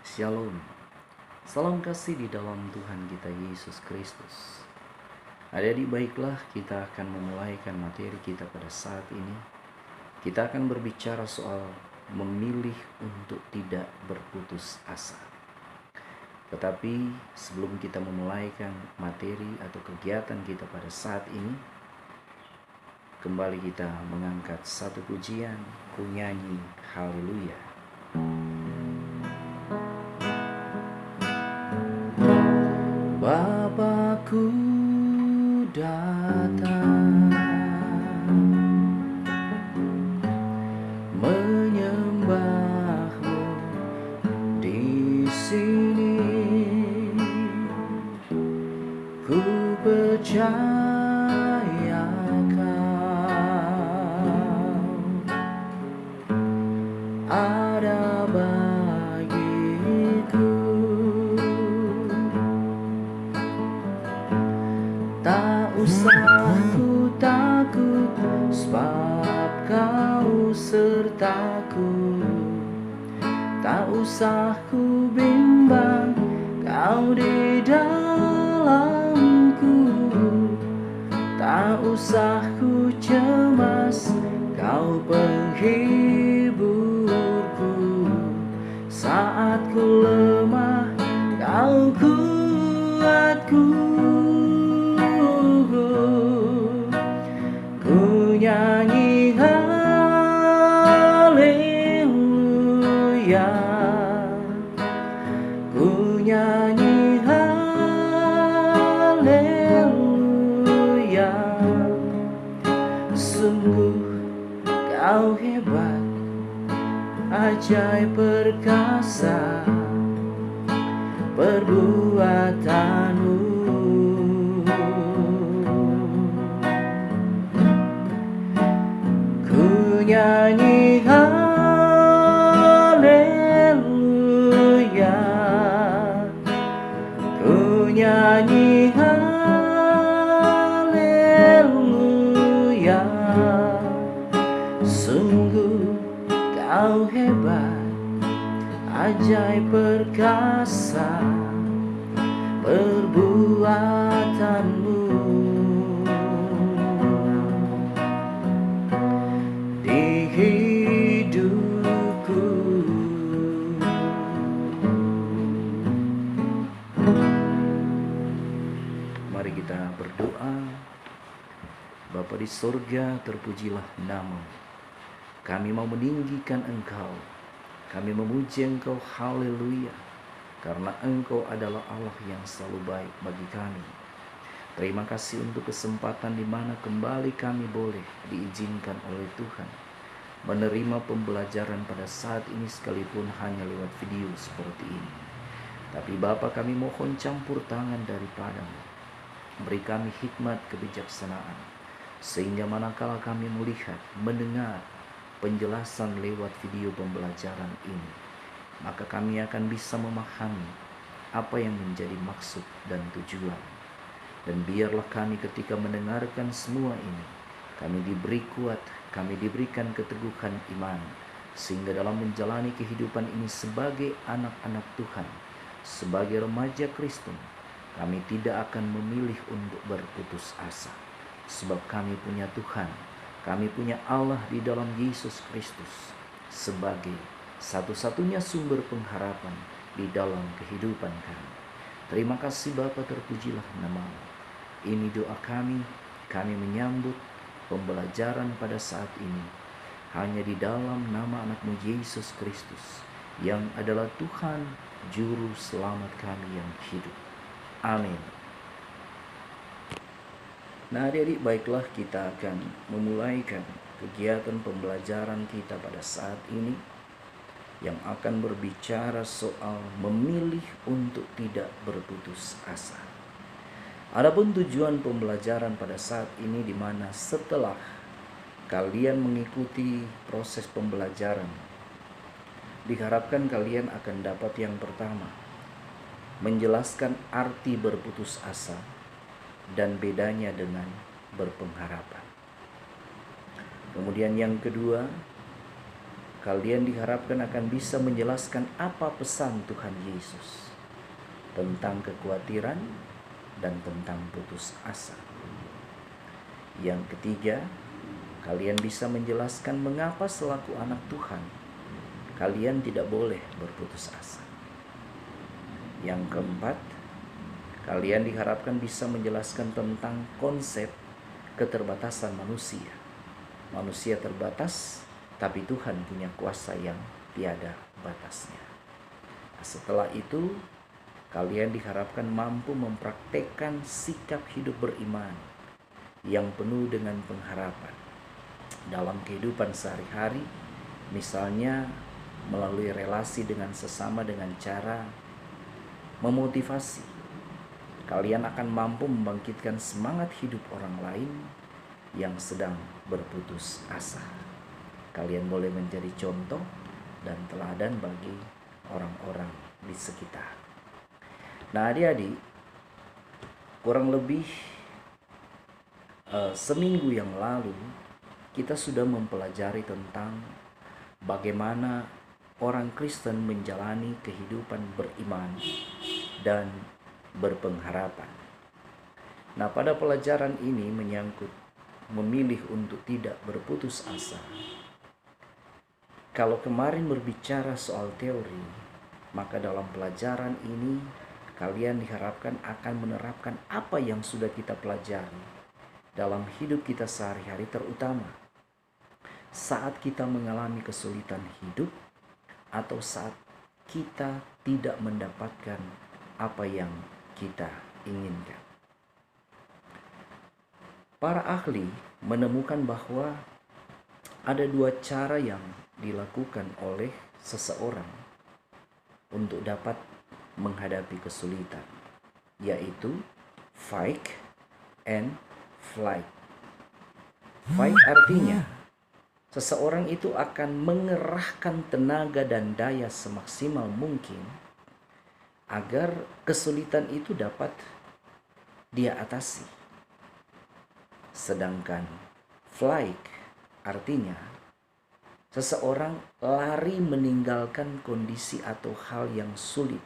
Shalom, salam kasih di dalam Tuhan kita Yesus Kristus. Adik-adik, baiklah, kita akan memulaikan materi kita pada saat ini. Kita akan berbicara soal memilih untuk tidak berputus asa. Tetapi sebelum kita memulaikan materi atau kegiatan kita pada saat ini, kembali kita mengangkat satu pujian, ku nyanyi haleluya. Bapakku datang menyembahmu di sini, ku percaya kau ada bagiku. Tak usah ku takut, sebab kau sertaku. Tak usah ku bimbang, kau di dalamku. Tak usah ku cemas, kau penghiburku. Saat ku lemah, kau kuatku. Ku nyanyi haleluya, ku nyanyi haleluya. Sungguh kau hebat, ajaib perkasa perbuatanmu. Ku nyanyi haleluya, ku nyanyi haleluya. Sungguh kau hebat, ajaib perkasa perbuatanmu. Di hidupku, mari kita berdoa. Bapa di sorga, terpujilah nama. Kami mau meninggikan Engkau, kami memuji Engkau, haleluya, karena Engkau adalah Allah yang selalu baik bagi kami. Terima kasih untuk kesempatan di mana kembali kami boleh diizinkan oleh Tuhan menerima pembelajaran pada saat ini, sekalipun hanya lewat video seperti ini. Tapi Bapa, kami mohon campur tangan daripada-Mu. Beri kami hikmat kebijaksanaan, sehingga manakala kami melihat, mendengar penjelasan lewat video pembelajaran ini, maka kami akan bisa memahami apa yang menjadi maksud dan tujuan. Dan biarlah kami ketika mendengarkan semua ini, kami diberi kuat, kami diberikan keteguhan iman, sehingga dalam menjalani kehidupan ini sebagai anak-anak Tuhan, sebagai remaja Kristen, kami tidak akan memilih untuk berputus asa. Sebab kami punya Tuhan, kami punya Allah di dalam Yesus Kristus sebagai satu-satunya sumber pengharapan di dalam kehidupan kami. Terima kasih Bapa, terpujilah nama-Mu. Ini doa kami menyambut pembelajaran pada saat ini hanya di dalam nama anak-Mu Yesus Kristus, yang adalah Tuhan Juru Selamat kami yang hidup. Amin. Nah adik-adik, baiklah, kita akan memulaikan kegiatan pembelajaran kita pada saat ini, yang akan berbicara soal memilih untuk tidak berputus asa. Adapun tujuan pembelajaran pada saat ini, di mana setelah kalian mengikuti proses pembelajaran, diharapkan kalian akan dapat yang pertama, menjelaskan arti berputus asa dan bedanya dengan berpengharapan. Kemudian yang kedua, kalian diharapkan akan bisa menjelaskan apa pesan Tuhan Yesus tentang kekhawatiran dan tentang putus asa. Yang ketiga, kalian bisa menjelaskan mengapa selaku anak Tuhan kalian tidak boleh berputus asa. Yang keempat, kalian diharapkan bisa menjelaskan tentang konsep keterbatasan manusia. Manusia terbatas, tapi Tuhan punya kuasa yang tiada batasnya. Setelah itu, kalian diharapkan mampu mempraktekkan sikap hidup beriman yang penuh dengan pengharapan dalam kehidupan sehari-hari, misalnya melalui relasi dengan sesama dengan cara memotivasi. Kalian akan mampu membangkitkan semangat hidup orang lain yang sedang berputus asa. Kalian boleh menjadi contoh dan teladan bagi orang-orang di sekitar. Nah, adik-adik, kurang lebih seminggu yang lalu kita sudah mempelajari tentang bagaimana orang Kristen menjalani kehidupan beriman dan berpengharapan. Nah, pada pelajaran ini menyangkut memilih untuk tidak berputus asa. Kalau kemarin berbicara soal teori, maka dalam pelajaran ini kalian diharapkan akan menerapkan apa yang sudah kita pelajari dalam hidup kita sehari-hari, terutama saat kita mengalami kesulitan hidup atau saat kita tidak mendapatkan apa yang kita inginkan. Para ahli menemukan bahwa ada dua cara yang dilakukan oleh seseorang untuk dapat menghadapi kesulitan, yaitu fight and flight. Fight artinya seseorang itu akan mengerahkan tenaga dan daya semaksimal mungkin agar kesulitan itu dapat dia atasi. Sedangkan flight artinya seseorang lari meninggalkan kondisi atau hal yang sulit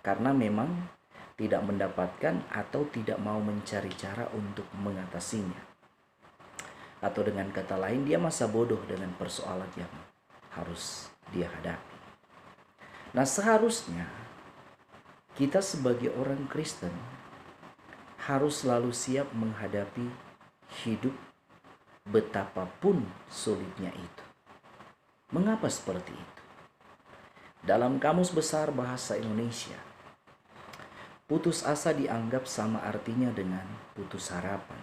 karena memang tidak mendapatkan atau tidak mau mencari cara untuk mengatasinya. Atau dengan kata lain, dia masa bodoh dengan persoalan yang harus dia hadapi. Nah, seharusnya kita sebagai orang Kristen harus selalu siap menghadapi hidup betapapun sulitnya itu. Mengapa seperti itu? Dalam Kamus Besar Bahasa Indonesia, putus asa dianggap sama artinya dengan putus harapan,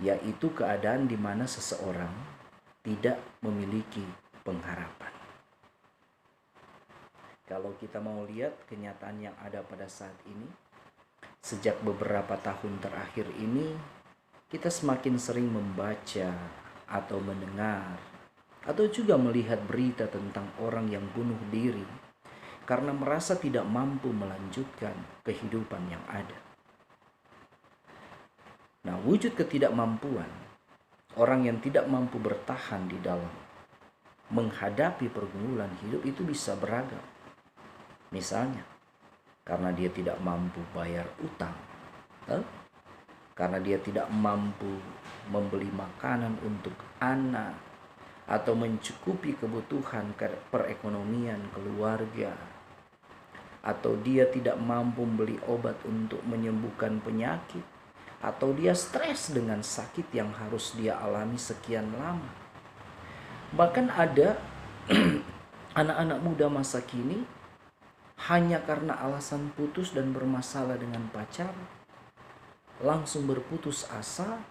yaitu keadaan di mana seseorang tidak memiliki pengharapan. Kalau kita mau lihat kenyataan yang ada pada saat ini, sejak beberapa tahun terakhir ini, kita semakin sering membaca atau mendengar atau juga melihat berita tentang orang yang bunuh diri karena merasa tidak mampu melanjutkan kehidupan yang ada. Nah, wujud ketidakmampuan orang yang tidak mampu bertahan di dalam menghadapi pergumulan hidup itu bisa beragam. Misalnya, karena dia tidak mampu bayar utang, karena dia tidak mampu membeli makanan untuk anak atau mencukupi kebutuhan perekonomian keluarga, atau dia tidak mampu membeli obat untuk menyembuhkan penyakit, atau dia stres dengan sakit yang harus dia alami sekian lama. Bahkan ada anak-anak muda masa kini hanya karena alasan putus dan bermasalah dengan pacar, langsung berputus asa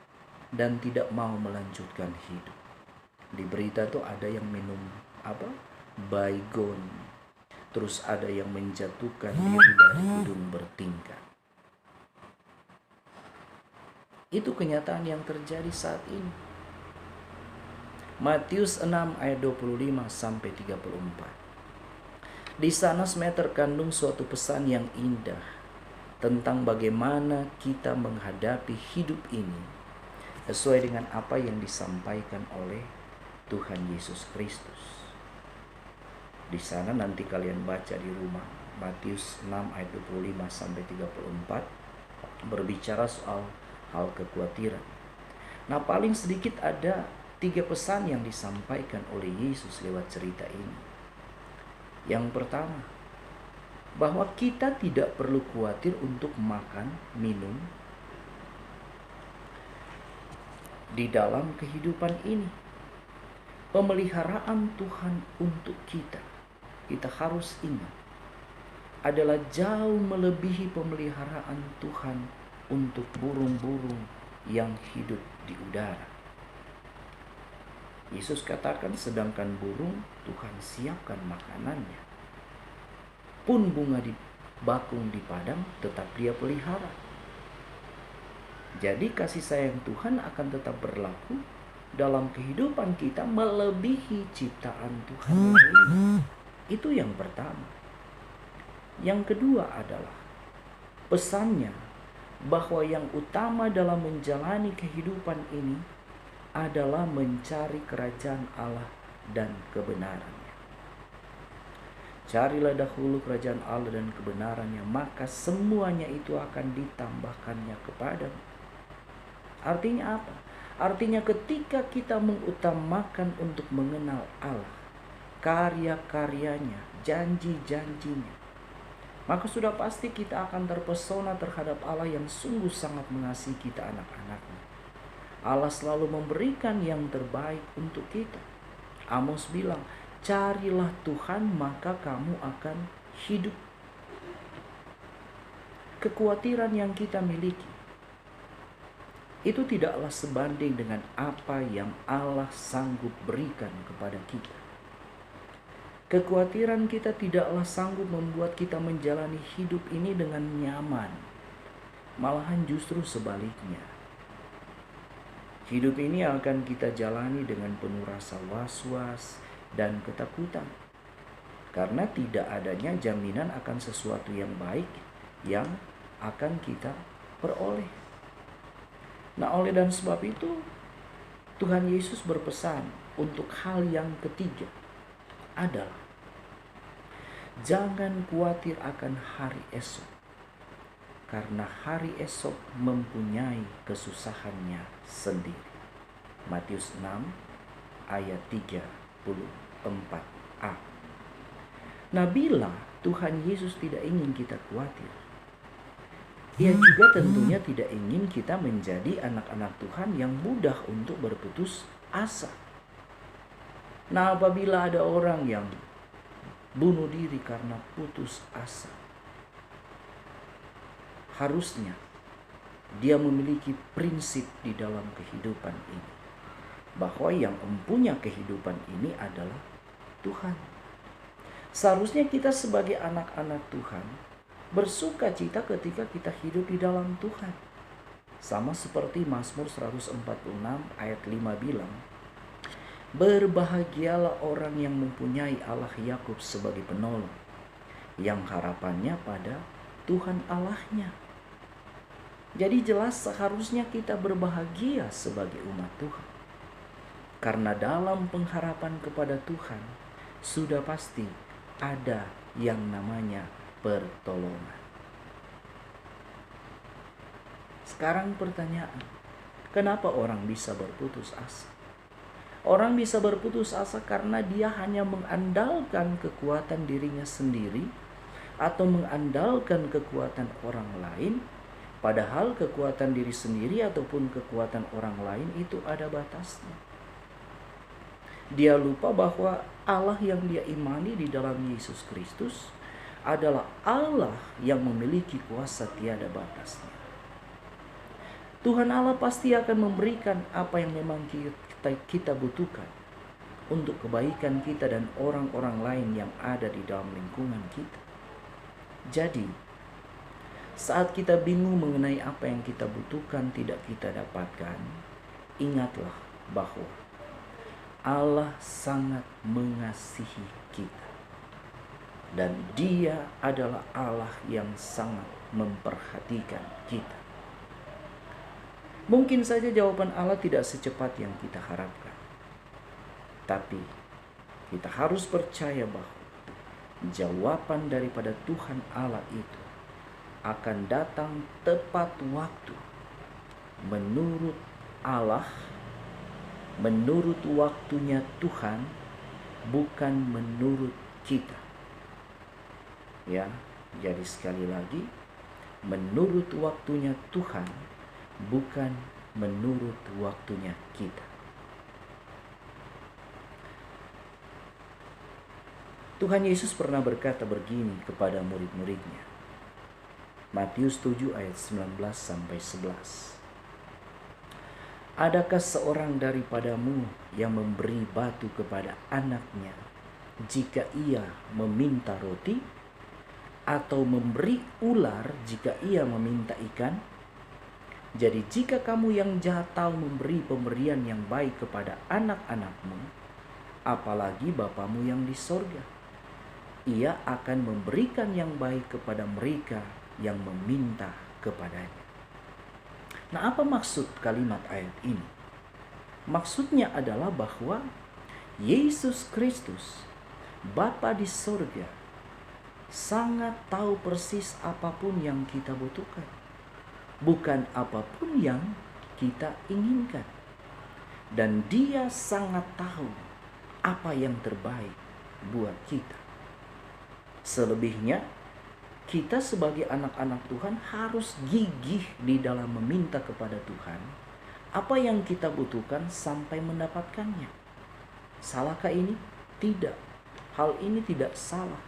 dan tidak mau melanjutkan hidup. Di berita tuh ada yang minum Baygon, terus ada yang menjatuhkan diri dari gedung bertingkat. Itu kenyataan yang terjadi saat ini. Matius 6 ayat 25 sampai 34. Di sana sebenarnya terkandung suatu pesan yang indah tentang bagaimana kita menghadapi hidup ini sesuai dengan apa yang disampaikan oleh Tuhan Yesus Kristus. Di sana nanti kalian baca di rumah, Matius 6 ayat 25 sampai 34 berbicara soal hal kekhawatiran. Nah, paling sedikit ada 3 pesan yang disampaikan oleh Yesus lewat cerita ini. Yang pertama, bahwa kita tidak perlu khawatir untuk makan, minum di dalam kehidupan ini. Pemeliharaan Tuhan untuk kita harus ingat, adalah jauh melebihi pemeliharaan Tuhan untuk burung-burung yang hidup di udara. Yesus katakan, sedangkan burung Tuhan siapkan makanannya, pun bunga di bakung di padang tetap Dia pelihara. Jadi kasih sayang Tuhan akan tetap berlaku dalam kehidupan kita melebihi ciptaan Tuhan lain. Itu yang pertama. Yang kedua adalah pesannya bahwa yang utama dalam menjalani kehidupan ini adalah mencari kerajaan Allah dan kebenarannya. Carilah dahulu kerajaan Allah dan kebenarannya, maka semuanya itu akan ditambahkannya kepadamu. Artinya apa? Artinya ketika kita mengutamakan untuk mengenal Allah, karya-karyanya, janji-janjinya, maka sudah pasti kita akan terpesona terhadap Allah yang sungguh sangat mengasihi kita, anak-anaknya. Allah selalu memberikan yang terbaik untuk kita. Amos bilang, carilah Tuhan maka kamu akan hidup. Kekhawatiran yang kita miliki itu tidaklah sebanding dengan apa yang Allah sanggup berikan kepada kita. Kekhawatiran kita tidaklah sanggup membuat kita menjalani hidup ini dengan nyaman. Malahan justru sebaliknya. Hidup ini akan kita jalani dengan penuh rasa was-was dan ketakutan. Karena tidak adanya jaminan akan sesuatu yang baik yang akan kita peroleh. Nah, oleh dan sebab itu Tuhan Yesus berpesan untuk hal yang ketiga adalah jangan khawatir akan hari esok, karena hari esok mempunyai kesusahannya sendiri. Matius 6 ayat 34a. Nah, bila Tuhan Yesus tidak ingin kita khawatir, Ia juga tentunya tidak ingin kita menjadi anak-anak Tuhan yang mudah untuk berputus asa. Nah, apabila ada orang yang bunuh diri karena putus asa, harusnya dia memiliki prinsip di dalam kehidupan ini, bahwa yang mempunyai kehidupan ini adalah Tuhan. Seharusnya kita sebagai anak-anak Tuhan bersuka cita ketika kita hidup di dalam Tuhan. Sama seperti Mazmur 146 ayat 5 bilang, berbahagialah orang yang mempunyai Allah Yakub sebagai penolong, yang harapannya pada Tuhan Allahnya. Jadi jelas seharusnya kita berbahagia sebagai umat Tuhan, karena dalam pengharapan kepada Tuhan sudah pasti ada yang namanya pertolongan. Sekarang pertanyaan, kenapa orang bisa berputus asa? Orang bisa berputus asa karena dia hanya mengandalkan kekuatan dirinya sendiri atau mengandalkan kekuatan orang lain, padahal kekuatan diri sendiri ataupun kekuatan orang lain itu ada batasnya. Dia lupa bahwa Allah yang dia imani di dalam Yesus Kristus adalah Allah yang memiliki kuasa tiada batasnya. Tuhan Allah pasti akan memberikan apa yang memang kita butuhkan untuk kebaikan kita dan orang-orang lain yang ada di dalam lingkungan kita. Jadi, saat kita bingung mengenai apa yang kita butuhkan tidak kita dapatkan, ingatlah bahwa Allah sangat mengasihi kita. Dan Dia adalah Allah yang sangat memperhatikan kita. Mungkin saja jawaban Allah tidak secepat yang kita harapkan. Tapi kita harus percaya bahwa jawaban daripada Tuhan Allah itu akan datang tepat waktu menurut Allah, menurut waktunya Tuhan, bukan menurut kita. Ya, jadi sekali lagi, menurut waktunya Tuhan, bukan menurut waktunya kita. Tuhan Yesus pernah berkata begini kepada murid-muridnya. Matius 7 ayat 19-11. Adakah seorang daripadamu yang memberi batu kepada anaknya jika ia meminta roti, atau memberi ular jika ia meminta ikan? Jadi jika kamu yang jahat tahu memberi pemberian yang baik kepada anak-anakmu, apalagi Bapamu yang di sorga, ia akan memberikan yang baik kepada mereka yang meminta kepadanya. Nah, apa maksud kalimat ayat ini? Maksudnya adalah bahwa Yesus Kristus, Bapa di sorga, sangat tahu persis apapun yang kita butuhkan, bukan apapun yang kita inginkan. Dan Dia sangat tahu apa yang terbaik buat kita. Selebihnya, kita sebagai anak-anak Tuhan harus gigih di dalam meminta kepada Tuhan apa yang kita butuhkan sampai mendapatkannya. Salahkah ini? Tidak. Hal ini tidak salah.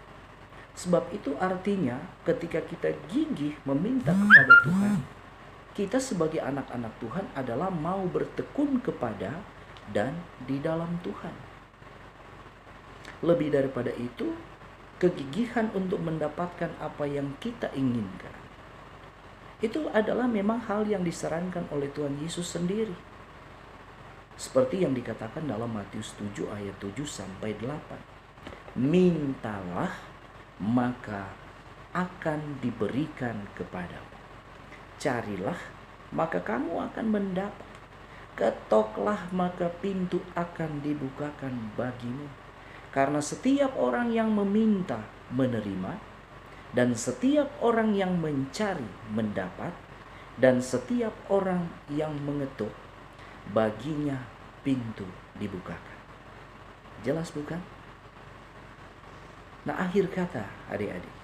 Sebab itu artinya ketika kita gigih meminta kepada Tuhan, kita sebagai anak-anak Tuhan adalah mau bertekun kepada dan di dalam Tuhan. Lebih daripada itu, kegigihan untuk mendapatkan apa yang kita inginkan, itu adalah memang hal yang disarankan oleh Tuhan Yesus sendiri. Seperti yang dikatakan dalam Matius 7 ayat 7-8. Mintalah maka akan diberikan kepadamu. Carilah maka kamu akan mendapat. Ketoklah maka pintu akan dibukakan bagimu. Karena setiap orang yang meminta menerima, dan setiap orang yang mencari mendapat, dan setiap orang yang mengetuk, baginya pintu dibukakan. Jelas bukan? Nah, akhir kata adik-adik,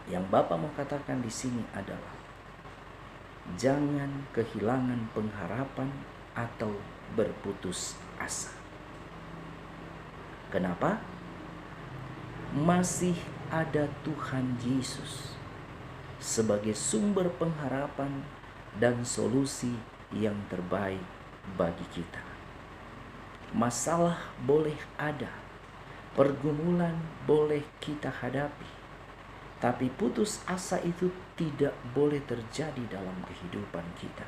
yang Bapak mau katakan di sini adalah jangan kehilangan pengharapan atau berputus asa. Kenapa? Masih ada Tuhan Yesus sebagai sumber pengharapan dan solusi yang terbaik bagi kita. Masalah boleh ada, pergumulan boleh kita hadapi, tapi putus asa itu tidak boleh terjadi dalam kehidupan kita.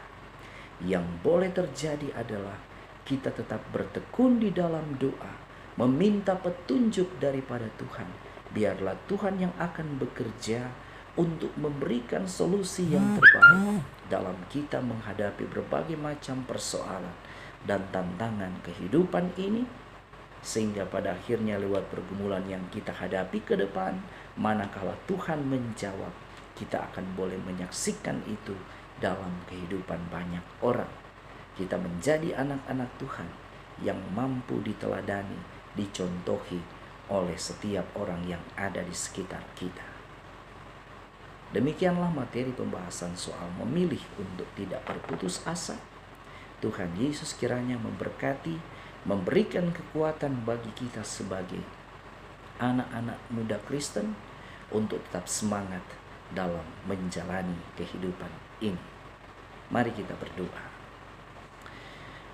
Yang boleh terjadi adalah kita tetap bertekun di dalam doa, meminta petunjuk daripada Tuhan. Biarlah Tuhan yang akan bekerja untuk memberikan solusi yang terbaik dalam kita menghadapi berbagai macam persoalan dan tantangan kehidupan ini, sehingga pada akhirnya lewat pergumulan yang kita hadapi ke depan, manakala Tuhan menjawab, kita akan boleh menyaksikan itu dalam kehidupan banyak orang. Kita menjadi anak-anak Tuhan yang mampu diteladani, dicontohi oleh setiap orang yang ada di sekitar kita. Demikianlah materi pembahasan soal memilih untuk tidak berputus asa. Tuhan Yesus kiranya memberkati, memberikan kekuatan bagi kita sebagai anak-anak muda Kristen untuk tetap semangat dalam menjalani kehidupan ini. Mari kita berdoa.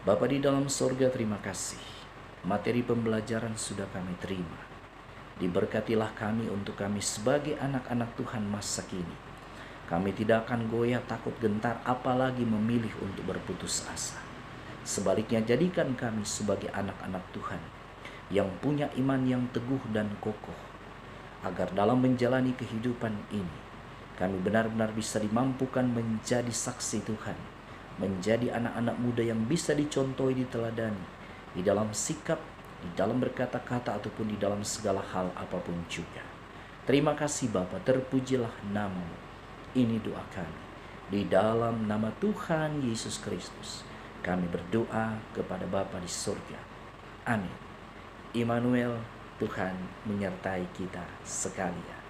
Bapa di dalam sorga, terima kasih. Materi pembelajaran sudah kami terima. Diberkatilah kami untuk kami sebagai anak-anak Tuhan masa kini. Kami tidak akan goyah, takut, gentar, apalagi memilih untuk berputus asa. Sebaliknya jadikan kami sebagai anak-anak Tuhan yang punya iman yang teguh dan kokoh, agar dalam menjalani kehidupan ini kami benar-benar bisa dimampukan menjadi saksi Tuhan, menjadi anak-anak muda yang bisa dicontohi, diteladani di dalam sikap, di dalam berkata-kata ataupun di dalam segala hal apapun juga. Terima kasih Bapa, terpujilah nama-Mu. Ini doa kami. Di dalam nama Tuhan Yesus Kristus, kami berdoa kepada Bapa di surga. Amin. Immanuel, Tuhan menyertai kita sekalian.